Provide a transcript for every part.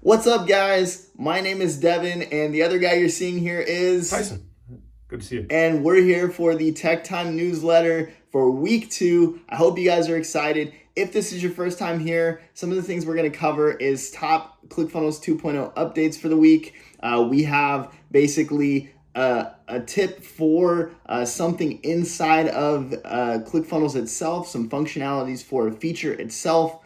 What's up, guys? My name is Devon, and the other guy you're seeing here is Tyson. Good to see you. And we're here for the Tech Time newsletter for week 2. I hope you guys are excited. If this is your first time here, some of the things we're going to cover is top ClickFunnels 2.0 updates for the week. We have basically a tip for something inside of ClickFunnels itself, some functionalities for a feature itself.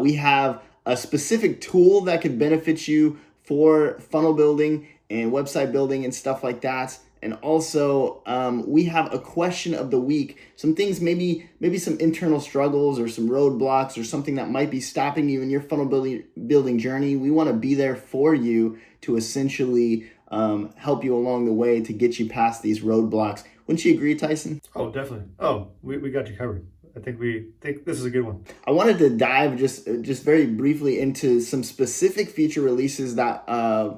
We have a specific tool that could benefit you for funnel building and website building and stuff like that. And also, we have a question of the week, some things, maybe some internal struggles or some roadblocks or something that might be stopping you in your funnel building journey. We want to be there for you to essentially help you along the way to get you past these roadblocks. Wouldn't you agree, Tyson? Oh, definitely. Oh, we got you covered. I think this is a good one. I wanted to dive just very briefly into some specific feature releases that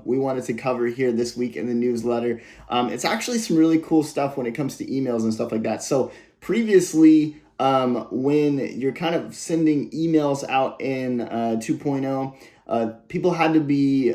we wanted to cover here this week in the newsletter. It's actually some really cool stuff when it comes to emails and stuff like that. So previously, when you're kind of sending emails out in 2.0, people had to be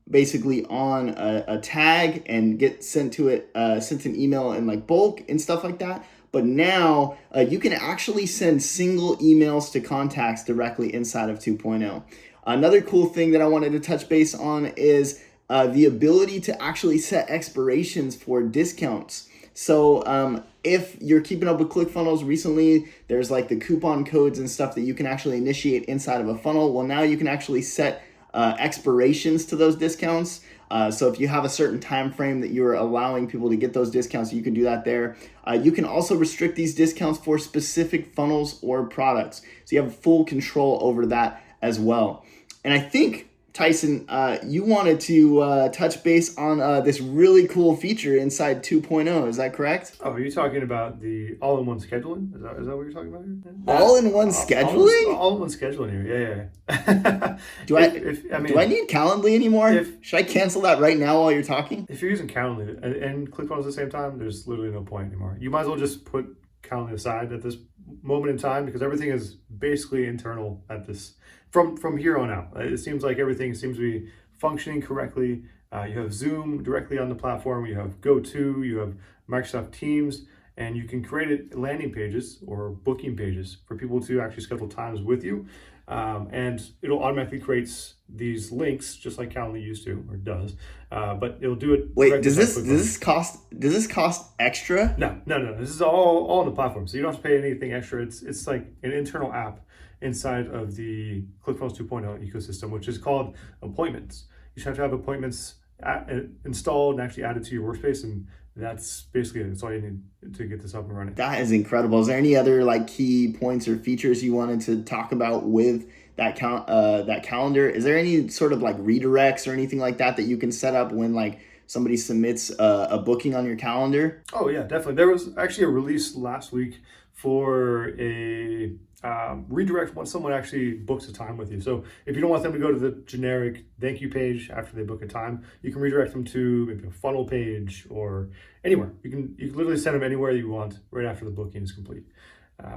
basically on a tag and get sent an email in like bulk and stuff like that. But now you can actually send single emails to contacts directly inside of 2.0. Another cool thing that I wanted to touch base on is the ability to actually set expirations for discounts. So if you're keeping up with ClickFunnels recently, there's like the coupon codes and stuff that you can actually initiate inside of a funnel. Well, now you can actually set expirations to those discounts. So if you have a certain time frame that you're allowing people to get those discounts, you can do that there. You can also restrict these discounts for specific funnels or products. So you have full control over that as well. And I think, Tyson, you wanted to touch base on this really cool feature inside 2.0. Is that correct? Oh, are you talking about the all-in-one scheduling? Is that what you're talking about here? All-in-one scheduling? All-in-one scheduling here. Yeah. Do I need Calendly anymore? Should I cancel that right now while you're talking? If you're using Calendly and ClickFunnels at the same time, there's literally no point anymore. You might as well just put Calendly aside at this moment in time because everything is basically internal at this from here on out. It seems like everything seems to be functioning correctly. You have Zoom directly on the platform. You have GoTo. You have Microsoft Teams. And you can create landing pages or booking pages for people to actually schedule times with you. And it'll automatically create these links just like Calendly used to or does. But it'll do it. Wait, does this cost extra? No. This is all on the platform. So you don't have to pay anything extra. It's like an internal app inside of the ClickFunnels 2.0 ecosystem, which is called appointments. You should have to have appointments installed and actually added to your workspace, and that's basically it. That's all you need to get this up and running. That is incredible. Is there any other like key points or features you wanted to talk about with that calendar? Is there any sort of like redirects or anything like that you can set up when like somebody submits a booking on your calendar? Oh yeah, definitely. There was actually a release last week for a redirect once someone actually books a time with you. So if you don't want them to go to the generic thank you page after they book a time, you can redirect them to maybe a funnel page or anywhere. You can literally send them anywhere you want right after the booking is complete,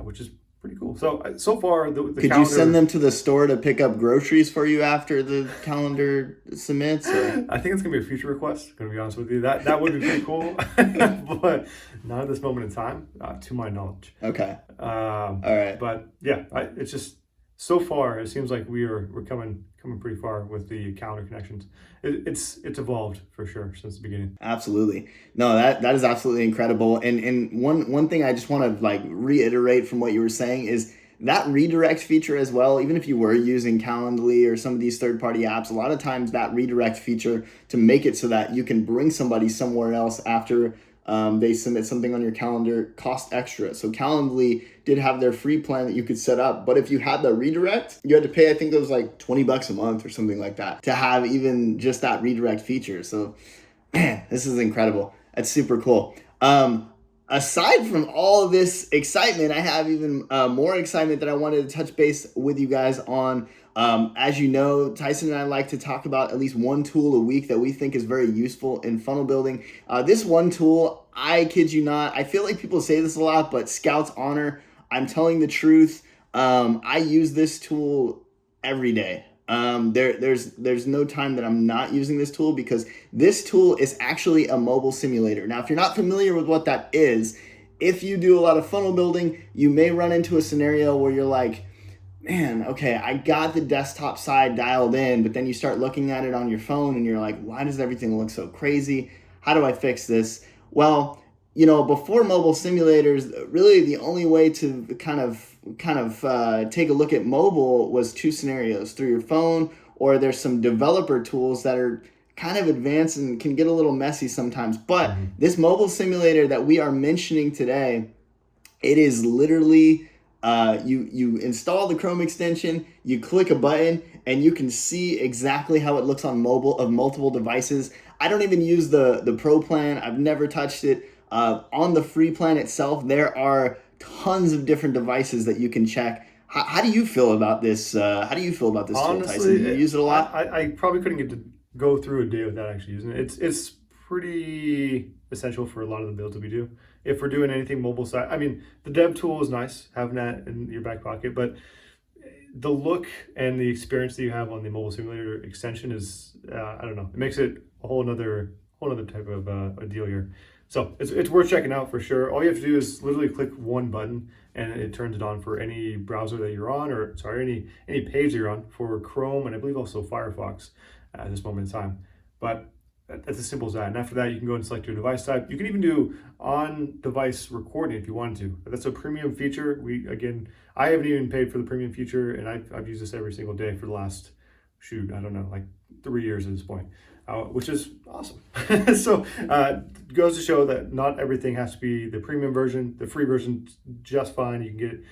which is pretty cool. So far, the could calendar, you send them to the store to pick up groceries for you after the calendar submits? Or? I think it's gonna be a future request. Gonna be honest with you, that would be pretty cool, but not at this moment in time, to my knowledge. Okay. All right. But yeah, it's just so far it seems like we're coming pretty far with the calendar connections. It's evolved for sure since the beginning. Absolutely. No, that is absolutely incredible. And one thing I just want to like reiterate from what you were saying is that redirect feature as well. Even if you were using Calendly or some of these third-party apps, a lot of times that redirect feature to make it so that you can bring somebody somewhere else after they submit something on your calendar cost extra. So Calendly did have their free plan that you could set up, but if you had the redirect, you had to pay, I think it was like $20 a month or something like that to have even just that redirect feature. So man, this is incredible. That's super cool. Aside from all of this excitement, I have even more excitement that I wanted to touch base with you guys on. As you know, Tyson and I like to talk about at least one tool a week that we think is very useful in funnel building. This one tool, I kid you not, I feel like people say this a lot, but Scout's Honor, I'm telling the truth. I use this tool every day. There's no time that I'm not using this tool, because this tool is actually a mobile simulator. Now, if you're not familiar with what that is, if you do a lot of funnel building, you may run into a scenario where you're like, man, okay, I got the desktop side dialed in, but then you start looking at it on your phone and you're like, why does everything look so crazy? How do I fix this? Well, before mobile simulators, really the only way to kind of take a look at mobile was two scenarios: through your phone, or there's some developer tools that are kind of advanced and can get a little messy sometimes. But this mobile simulator that we are mentioning today, it is literally you install the Chrome extension, you click a button, and you can see exactly how it looks on mobile of multiple devices. I don't even use the Pro plan. I've never touched it. On the free plan itself, there are tons of different devices that you can check. How do you feel about this? How do you feel about this tool, Tyson? Do you use it a lot? I probably couldn't get to go through a day without actually using it. It's pretty essential for a lot of the builds that we do. If we're doing anything mobile side, I mean, the dev tool is nice, having that in your back pocket, but the look and the experience that you have on the mobile simulator extension is, I don't know, it makes it a whole other type of a deal here. So it's worth checking out for sure. All you have to do is literally click one button and it turns it on for any browser that you're on, or sorry, any page that you're on, for Chrome and I believe also Firefox at this moment in time. But that's as simple as that. And after that, you can go and select your device type. You can even do on-device recording if you wanted to. That's a premium feature. I haven't even paid for the premium feature, and I've used this every single day for the last, I don't know, like 3 years at this point, which is awesome. So it goes to show that not everything has to be the premium version. The free version just fine. You can get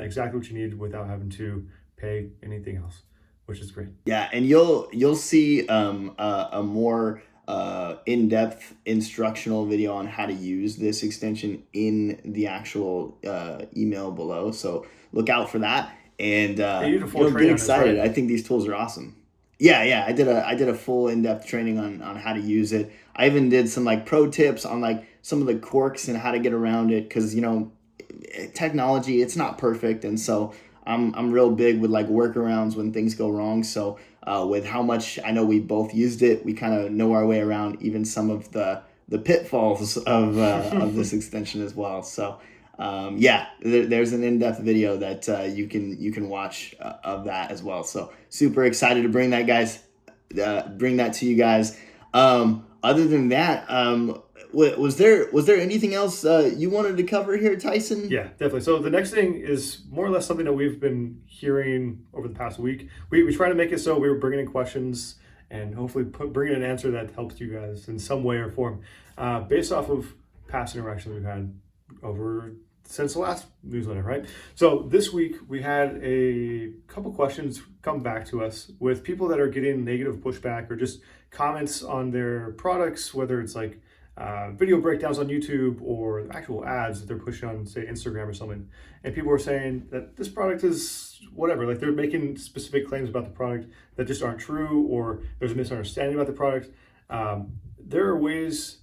exactly what you need without having to pay anything else, which is great. Yeah, and you'll see a more in-depth instructional video on how to use this extension in the actual email below. So look out for that, and get excited. Right? I think these tools are awesome. Yeah, I did a full in-depth training on how to use it. I even did some like pro tips on like some of the quirks and how to get around it, because technology, it's not perfect, and so I'm real big with like workarounds when things go wrong. So with how much I know we both used it, we kind of know our way around even some of the pitfalls of this extension as well. So there's an in-depth video that you can watch of that as well. So super excited to bring that to you guys. Other than that, was there anything else you wanted to cover here, Tyson? Yeah, definitely. So the next thing is more or less something that we've been hearing over the past week. We try to make it so we were bringing in questions and hopefully bringing an answer that helps you guys in some way or form, based off of past interactions we've had since the last newsletter, right? So this week we had a couple questions come back to us with people that are getting negative pushback or just comments on their products, whether it's like video breakdowns on YouTube or actual ads that they're pushing on, say, Instagram or something. And people are saying that this product is whatever, like they're making specific claims about the product that just aren't true, or there's a misunderstanding about the product. There are ways.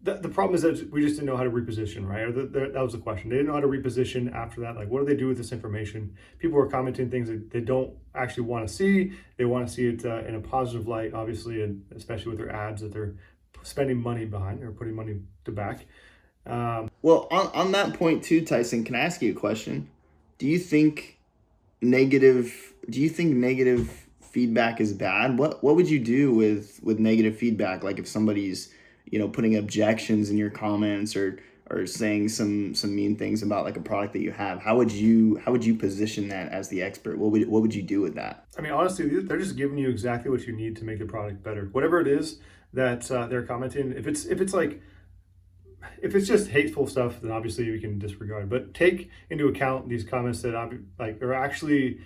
The problem is that we just didn't know how to reposition, right? Or that was the question. They didn't know how to reposition after that. Like, what do they do with this information? People are commenting things that they don't actually want to see. They want to see it in a positive light, obviously, and especially with their ads that they're spending money behind or putting money to back. Well, on that point too, Tyson, can I ask you a question? Do you think negative feedback is bad? What would you do with negative feedback? Like if somebody's putting objections in your comments or saying some mean things about like a product that you have, how would you position that as the expert? What would you do with that? I mean, honestly, they're just giving you exactly what you need to make the product better. Whatever it is that they're commenting, if it's just hateful stuff, then obviously we can disregard. But take into account these comments that are actually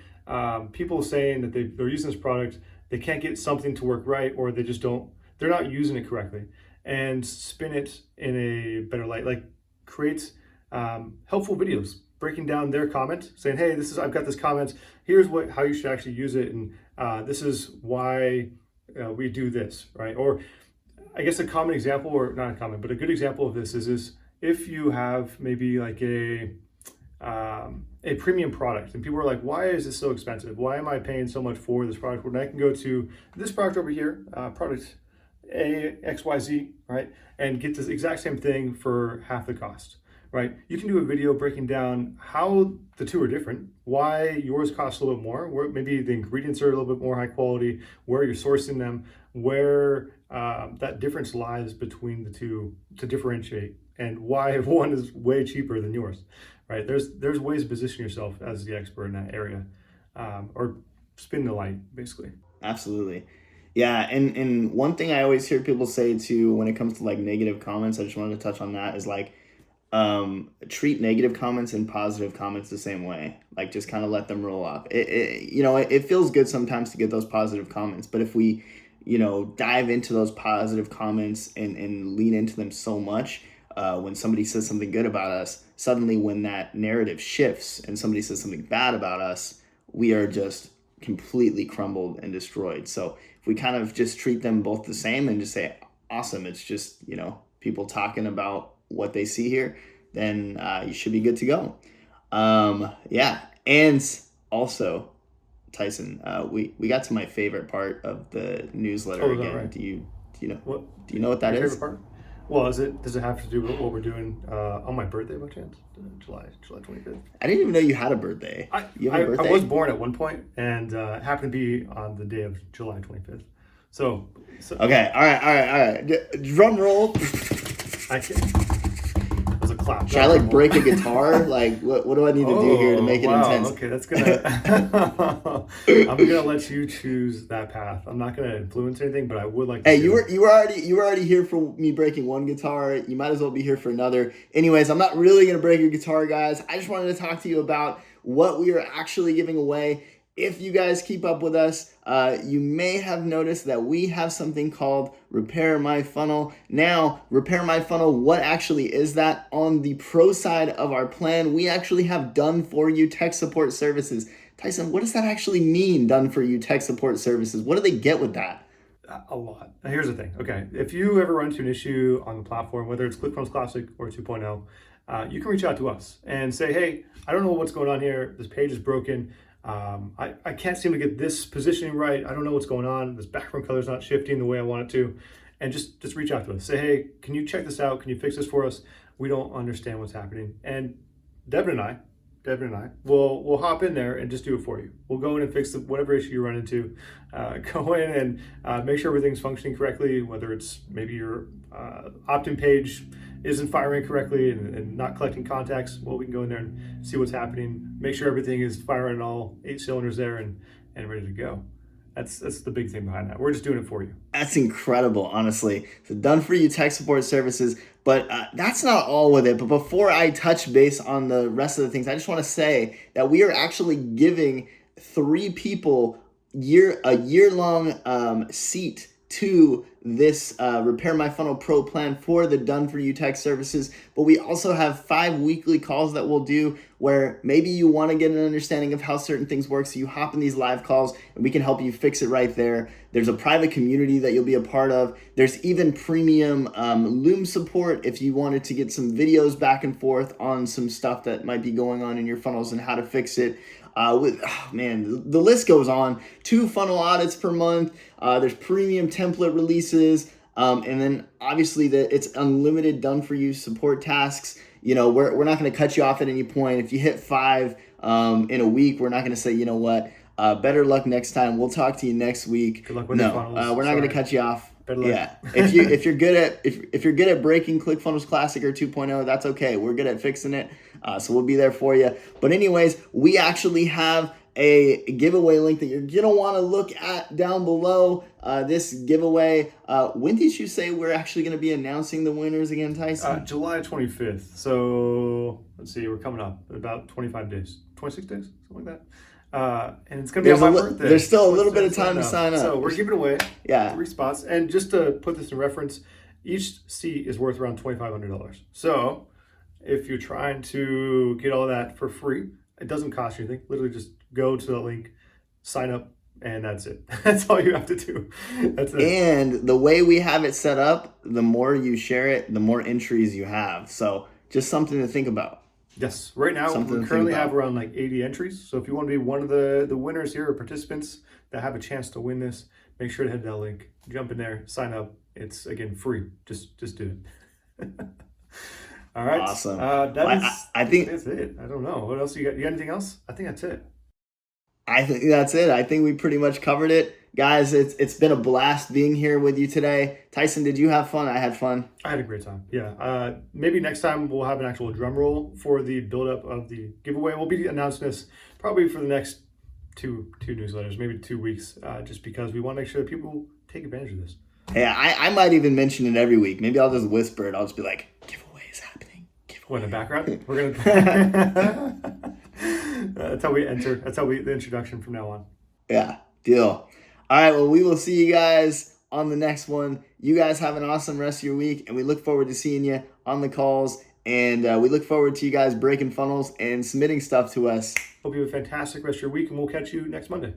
people saying that they're using this product, they can't get something to work right, or they're not using it correctly, and spin it in a better light. Like create helpful videos breaking down their comment, saying, hey, I've got this comment, here's how you should actually use it, and this is why we do this, right? Or I guess a common example, or not a common, but a good example of this is if you have maybe like a premium product, and people are like, why is this so expensive? Why am I paying so much for this product when I can go to this product over here, product A, XYZ, right? And get this exact same thing for half the cost, right? You can do a video breaking down how the two are different, why yours costs a little bit more, where maybe the ingredients are a little bit more high quality, where you're sourcing them, where that difference lies between the two to differentiate, and why one is way cheaper than yours, right? There's ways to position yourself as the expert in that area, or spin the light, basically. Absolutely. Yeah, and one thing I always hear people say too when it comes to like negative comments, I just wanted to touch on that, is like treat negative comments and positive comments the same way. Like just kind of let them roll off. It feels good sometimes to get those positive comments, but if we, dive into those positive comments and lean into them so much, when somebody says something good about us, suddenly when that narrative shifts and somebody says something bad about us, we are just completely crumbled and destroyed. So if we kind of just treat them both the same and just say, awesome, it's just, people talking about what they see here, then you should be good to go. Yeah. And also, Tyson, we got to my favorite part of the newsletter again. Right? Do you know what that is? Favorite part? Well, does it have to do with what we're doing on my birthday by chance? July 25th. I didn't even know you had a birthday. You have a birthday? I was born at one point, and it happened to be on the day of July 25th. So okay, all right. Drum roll. I can't. That was a clap. Should I break a guitar? Like, what do I need to do here to make it intense? Okay, that's gonna. I'm gonna let you choose that path. I'm not gonna influence anything, but I would like to. Hey, you were already here for me breaking one guitar. You might as well be here for another. Anyways, I'm not really gonna break your guitar, guys. I just wanted to talk to you about what we are actually giving away. If you guys keep up with us, you may have noticed that we have something called Repair My Funnel. Now, Repair My Funnel, what actually is that? On the pro side of our plan, we actually have done for you tech support services. Tyson, what does that actually mean, done for you tech support services? What do they get with that? A lot. Now, here's the thing. Okay, if you ever run into an issue on the platform, whether it's ClickFunnels Classic or 2.0, you can reach out to us and say, hey, I don't know what's going on here. This page is broken. I can't seem to get this positioning right. I don't know what's going on. This background color is not shifting the way I want it to. And just reach out to us. Say, hey, can you check this out? Can you fix this for us? We don't understand what's happening. And Devon and I will hop in there and just do it for you. We'll go in and fix whatever issue you run into. Go in and make sure everything's functioning correctly, whether it's maybe your opt-in page isn't firing correctly and not collecting contacts. Well, we can go in there and see what's happening, make sure everything is firing all 8 cylinders there and ready to go. That's the big thing behind that. We're just doing it for you. That's incredible, honestly. So done for you tech support services, but that's not all with it. But before I touch base on the rest of the things, I just want to say that we are actually giving 3 people a year-long seat to this Repair My Funnel Pro plan for the Done For You Tech Services. But we also have 5 weekly calls that we'll do where maybe you want to get an understanding of how certain things work. So you hop in these live calls and we can help you fix it right there. There's a private community that you'll be a part of. There's even premium Loom support if you wanted to get some videos back and forth on some stuff that might be going on in your funnels and how to fix it. The list goes on. 2 funnel audits per month. There's premium template releases. And then obviously it's unlimited done for you support tasks. We're not going to cut you off at any point. If you hit 5 in a week, we're not going to say, you know what, better luck next time. We'll talk to you next week. Good luck with the funnels. We're not going to cut you off. Better luck. Yeah. If you're good at breaking ClickFunnels Classic or 2.0, that's okay. We're good at fixing it. So we'll be there for you. But anyways, we actually have a giveaway link that you're going to want to look at down below. This giveaway, when did you say we're actually going to be announcing the winners again, Tyson? July 25th. So let's see, we're coming up in about 25 days, 26 days, something like that. And it's going to be on my birthday. There's still a little bit of time to sign up. So we're giving away 3 spots. And just to put this in reference, each seat is worth around $2,500. So if you're trying to get all that for free, it doesn't cost you anything. Literally just go to the link, sign up, and that's it. That's all you have to do. That's it. And the way we have it set up, the more you share it, the more entries you have. So just something to think about. Yes. Right now, Something to we think currently have about. around like 80 entries. So if you want to be one of the winners here or participants that have a chance to win this, make sure to head to that link, jump in there, sign up. It's again free. Just do it. All right. Awesome. That I think that's it. I don't know. What else you got? You got anything else? I think that's it. that's it. I think we pretty much covered it. Guys, it's been a blast being here with you today. Tyson, did you have fun? I had fun. I had a great time. Yeah. Maybe next time we'll have an actual drum roll for the buildup of the giveaway. We'll be announcing this probably for the next two newsletters, maybe 2 weeks, just because we want to make sure that people take advantage of this. Yeah, I might even mention it every week. Maybe I'll just whisper it. I'll just be like, giveaway is happening. What, in the background? We're gonna. That's how we enter. That's how the introduction from now on. Yeah, deal. All right, well, we will see you guys on the next one. You guys have an awesome rest of your week, and we look forward to seeing you on the calls. And we look forward to you guys breaking funnels and submitting stuff to us. Hope you have a fantastic rest of your week, and we'll catch you next Monday.